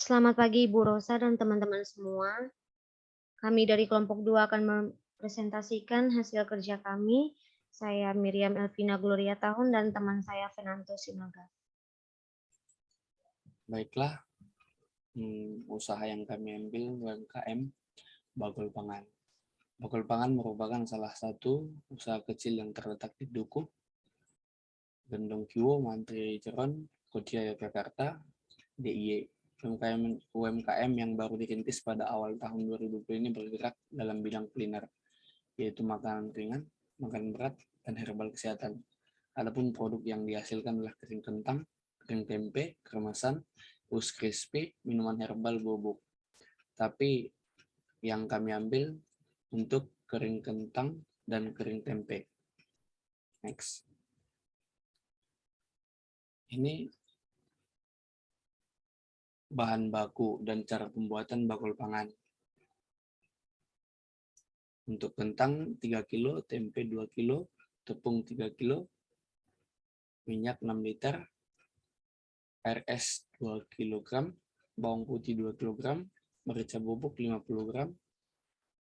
Selamat pagi Ibu Rosa dan teman-teman semua. Kami dari kelompok 2 akan mempresentasikan hasil kerja kami. Saya Miriam Elvina Gloria Tahun dan teman saya Fernando Sinaga. Baiklah, usaha yang kami ambil UMKM Bagol Pangan. Bagol Pangan merupakan salah satu usaha kecil yang terletak di Dukuh, Gendong Kiwo, Mantri Jeron, Kodia Yogyakarta, DIY. UMKM yang baru dirintis pada awal tahun 2020 ini bergerak dalam bidang kuliner, yaitu makanan ringan, makanan berat, dan herbal kesehatan. Adapun produk yang dihasilkan adalah kering kentang, kering tempe, kemasan, us crispy, minuman herbal bubuk. Tapi yang kami ambil untuk kering kentang dan kering tempe. Next. Ini bahan baku dan cara pembuatan bakul pangan. Untuk kentang 3 kilo, tempe 2 kilo, tepung 3 kilo, minyak 6 liter, air es 2 kg, bawang putih 2 kg, merica bubuk 50 gram,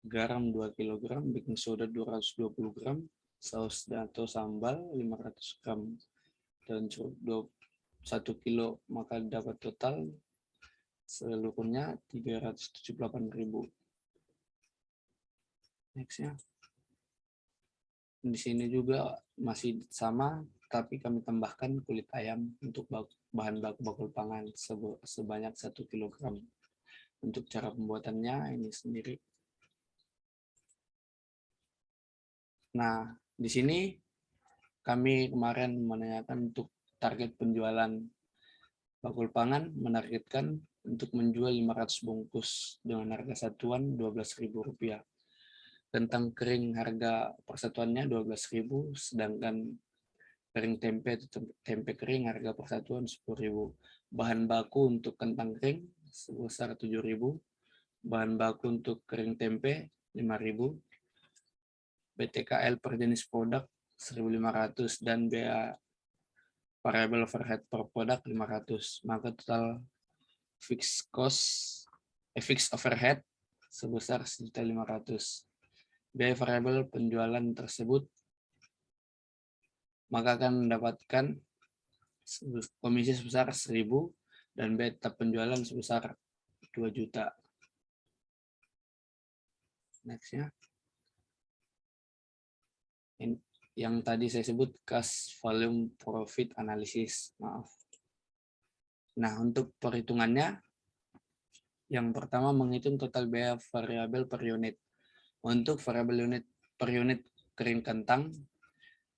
garam 2 kg, baking soda 220 gram, saus atau sambal 500 gram, dan jeruk 1 kilo, maka dapat total seluruhnya 378.000. Nextnya. Di sini juga masih sama, tapi kami tambahkan kulit ayam untuk bahan baku bakul pangan sebanyak 1 kg. Untuk cara pembuatannya ini sendiri. Nah, di sini kami kemarin menanyakan untuk target penjualan bakul pangan, menargetkan untuk menjual 500 bungkus dengan harga satuan Rp12.000. Kentang kering harga persatuannya 12.000, sedangkan kering tempe atau tempe kering harga persatuan 10.000. Bahan baku untuk kentang kering sebesar 7.000, bahan baku untuk kering tempe 5.000, BTKL per jenis produk 1.500, dan biaya variable overhead per produk 500. Maka total fixed overhead sebesar 1.500.000. Biaya variabel penjualan tersebut maka akan mendapatkan komisi sebesar 1.000 dan biaya tetap penjualan sebesar 2 juta. Next ya. Yang tadi saya sebut cash volume profit analysis. Maaf. Nah, untuk perhitungannya, yang pertama menghitung total biaya variabel per unit. Untuk variabel unit per unit kering kentang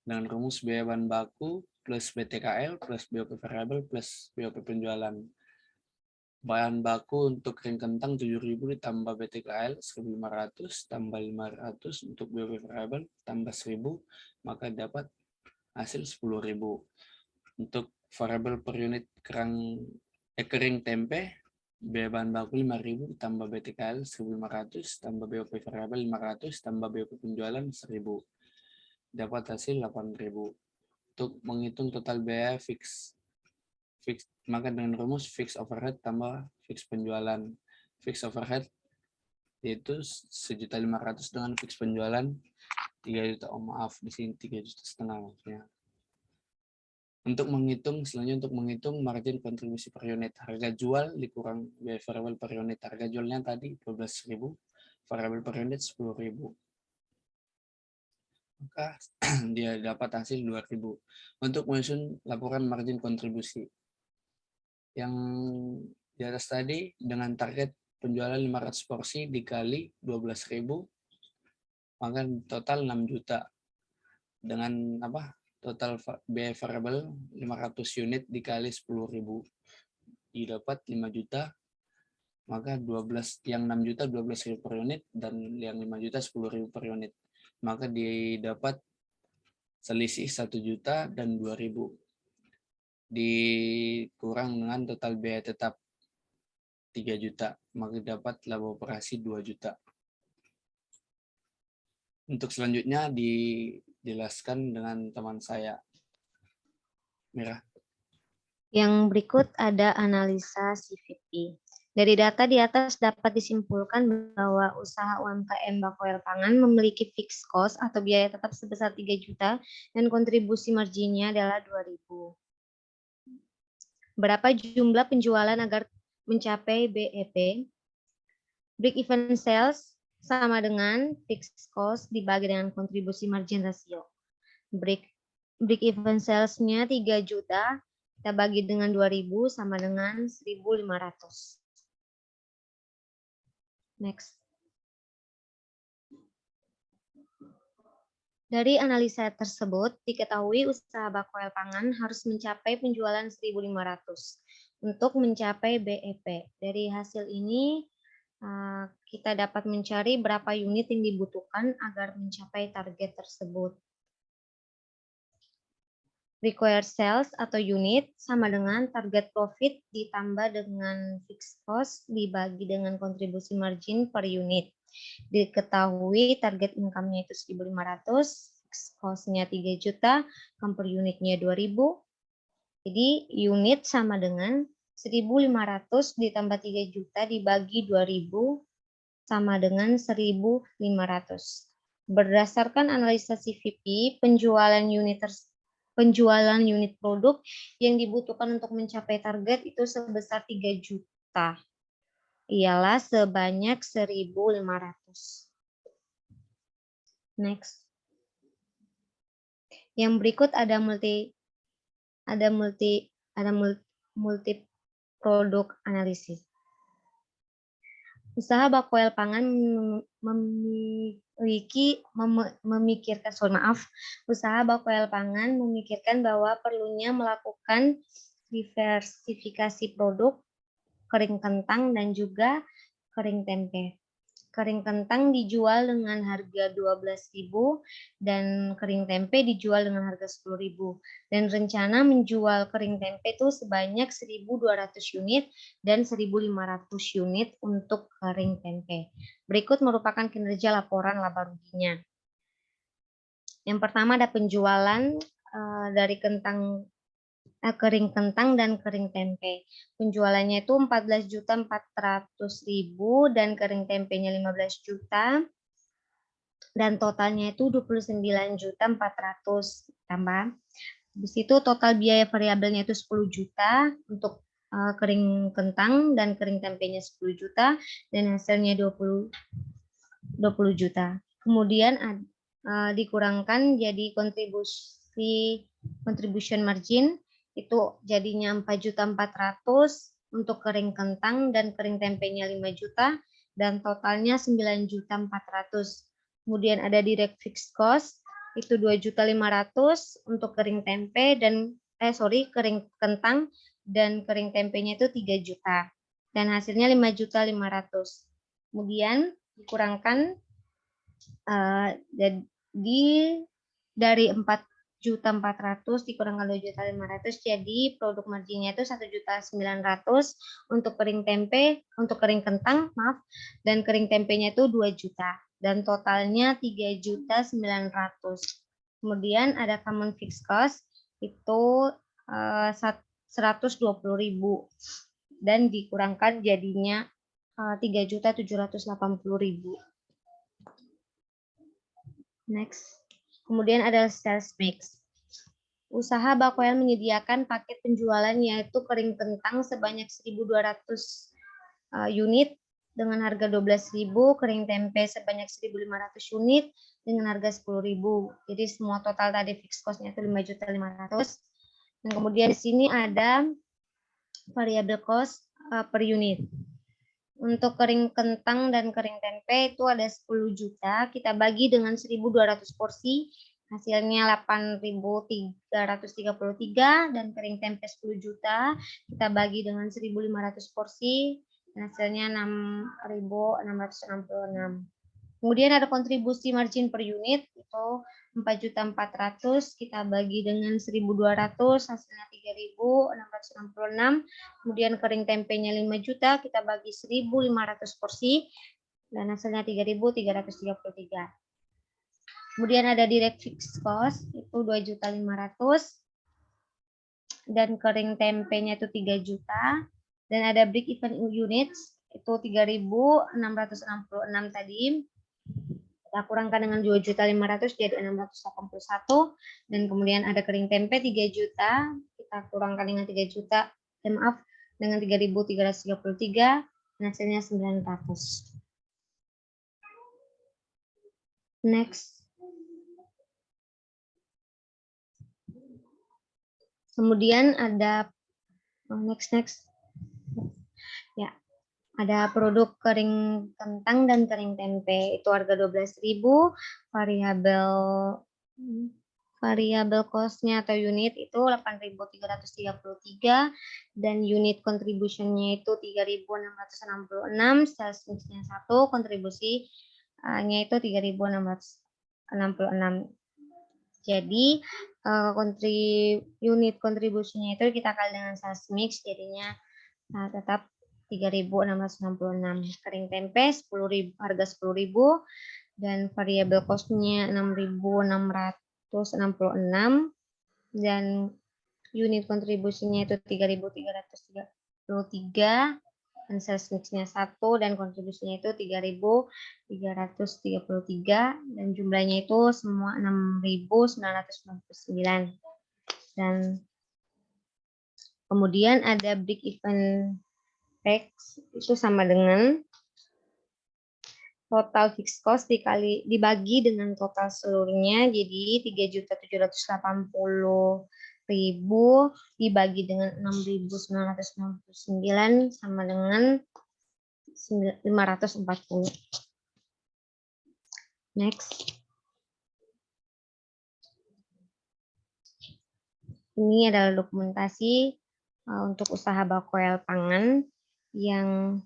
dengan rumus biaya bahan baku plus BTKL plus BOP variabel plus BOP penjualan. Bahan baku untuk kering kentang 7.000 ditambah BTKL 1.500 tambah 500 untuk BOP variabel tambah 1.000, maka dapat hasil 10.000. Untuk variabel per unit kering tempe, biaya bahan baku 5.000 tambah BTKL 1.500 tambah BOP variabel 500 tambah BOP penjualan 1.000. Dapat hasil 8.000. Untuk menghitung total biaya fix, maka dengan rumus fix overhead tambah fix penjualan. Fix overhead yaitu 1.500.000 dengan fix penjualan 3 juta. Oh maaf, di sini 3,5 juta maksudnya. Untuk menghitung margin kontribusi per unit, harga jual dikurang biaya variabel per unit. Harga jualnya tadi 12.000, variabel per unit 10.000. Maka dia dapat hasil 2.000. Untuk menyusun laporan margin kontribusi. Yang di atas tadi dengan target penjualan 500 porsi dikali 12.000, maka total 6 juta. Dengan apa? Total biaya variabel 500 unit dikali 10.000 didapat 5 juta, maka 12 yang 6 juta 12.000 per unit dan yang 5 juta 10.000 per unit, maka didapat selisih 1 juta dan 2.000 dikurang dengan total biaya tetap 3 juta, maka dapat laba operasi 2 juta. Untuk selanjutnya dijelaskan dengan teman saya, Mira. Yang berikut ada analisa CVP. Dari data di atas dapat disimpulkan bahwa usaha UMKM Bakoel Pangan memiliki fixed cost atau biaya tetap sebesar 3 juta dan kontribusi marginnya adalah 2.000. Berapa jumlah penjualan agar mencapai BEP? Break even sales sama dengan fixed cost dibagi dengan kontribusi margin ratio. Break even sales-nya 3 juta, kita bagi dengan 2.000 sama dengan 1.500. Next. Dari analisa tersebut, diketahui usaha Bakoel Pangan harus mencapai penjualan 1.500 untuk mencapai BEP. Dari hasil ini, kita dapat mencari berapa unit yang dibutuhkan agar mencapai target tersebut. Required sales atau unit sama dengan target profit ditambah dengan fixed cost dibagi dengan kontribusi margin per unit. Diketahui target income-nya itu 1.500, fixed cost-nya 3 juta, income per unitnya 2.000. Jadi unit sama dengan 1.500 ditambah 3 juta dibagi 2.000 sama dengan 1.500. Berdasarkan analisa CVP, penjualan unit produk yang dibutuhkan untuk mencapai target itu sebesar 3 juta. Ialah sebanyak 1.500. Next. Yang berikut ada multi produk analisis. Usaha Bakoel Pangan usaha Bakoel Pangan memikirkan bahwa perlunya melakukan diversifikasi produk kering kentang dan juga kering tempe. Kering kentang dijual dengan harga 12.000 dan kering tempe dijual dengan harga 10.000. Dan rencana menjual kering tempe itu sebanyak 1.200 unit dan 1.500 unit untuk kering tempe. Berikut merupakan kinerja laporan laba ruginya. Yang pertama ada penjualan dari kering kentang dan kering tempe. Penjualannya itu 14.400.000 dan kering tempenya 15 juta. Dan totalnya itu 29.400 tambah. Di situ total biaya variabelnya itu 10 juta untuk kering kentang dan kering tempenya 10 juta dan hasilnya 20 juta. Kemudian dikurangkan jadi contribution margin itu jadinya 4.400.000 untuk kering kentang dan kering tempenya 5 juta dan totalnya 9.400.000. Kemudian ada direct fixed cost itu 2.500.000 untuk kering tempe dan kering kentang dan kering tempenya itu 3 juta dan hasilnya 5.500.000. Kemudian dikurangkan dari 4.400.000 dikurangkan 2.500.000 jadi produk marginnya itu 1.900.000 untuk kering kentang dan kering tempenya itu 2 juta dan totalnya 3.900.000. Kemudian ada common fixed cost itu 120.000 dan dikurangkan jadinya 3.780.000. Next. Kemudian ada sales mix. Usaha Bakoel menyediakan paket penjualan yaitu kering kentang sebanyak 1.200 unit dengan harga 12.000, kering tempe sebanyak 1.500 unit dengan harga 10.000. Jadi semua total tadi fixed cost-nya itu 5.500.000. Dan kemudian di sini ada variable cost per unit. Untuk kering kentang dan kering tempe itu ada 10 juta, kita bagi dengan 1.200 porsi, hasilnya 8.333 dan kering tempe 10 juta, kita bagi dengan 1.500 porsi, dan hasilnya 6.666. Kemudian ada kontribusi margin per unit itu 4.400.000 kita bagi dengan 1.200 hasilnya 3.666. Kemudian kering tempenya 5 juta kita bagi 1.500 porsi dan hasilnya 3.333. Kemudian ada direct fixed cost itu 2.500.000 dan kering tempenya itu 3 juta dan ada break even units itu 3.666 tadi. Kita kurangkan dengan 2.500.000 jadi 681, dan kemudian ada kering tempe 3 juta, kita kurangkan dengan 3 juta, maaf, dengan 3.333, dan hasilnya 900. Next. Kemudian ada next. Ya. Ada produk kering kentang dan kering tempe, itu harga 12.000, variabel cost-nya atau unit itu 8.333, dan unit contribution-nya itu 3.666, sales mix-nya 1, kontribusinya itu 3.666. Jadi unit kontribusinya itu kita kali dengan sales mix, jadinya tetap 3.666. Kering tempe 10.000, harga 10.000, dan variabel cost-nya 6.666, dan unit kontribusinya itu 3.333, dan sales mix-nya 1, dan kontribusinya itu 3.333, dan jumlahnya itu semua 6.999. Dan kemudian ada break even X itu sama dengan total fixed cost dibagi dengan total seluruhnya, jadi 3.780.000 dibagi dengan 6.999 sama dengan 540. Next. Ini adalah dokumentasi untuk usaha bakoel pangan yang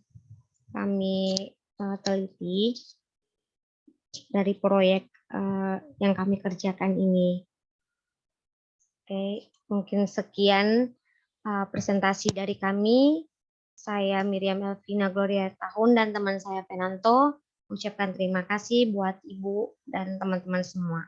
kami teliti dari proyek yang kami kerjakan ini. Oke, mungkin sekian presentasi dari kami. Saya Miriam Elvina Gloria Tahun dan teman saya Fenanto. Mengucapkan terima kasih buat Ibu dan teman-teman semua.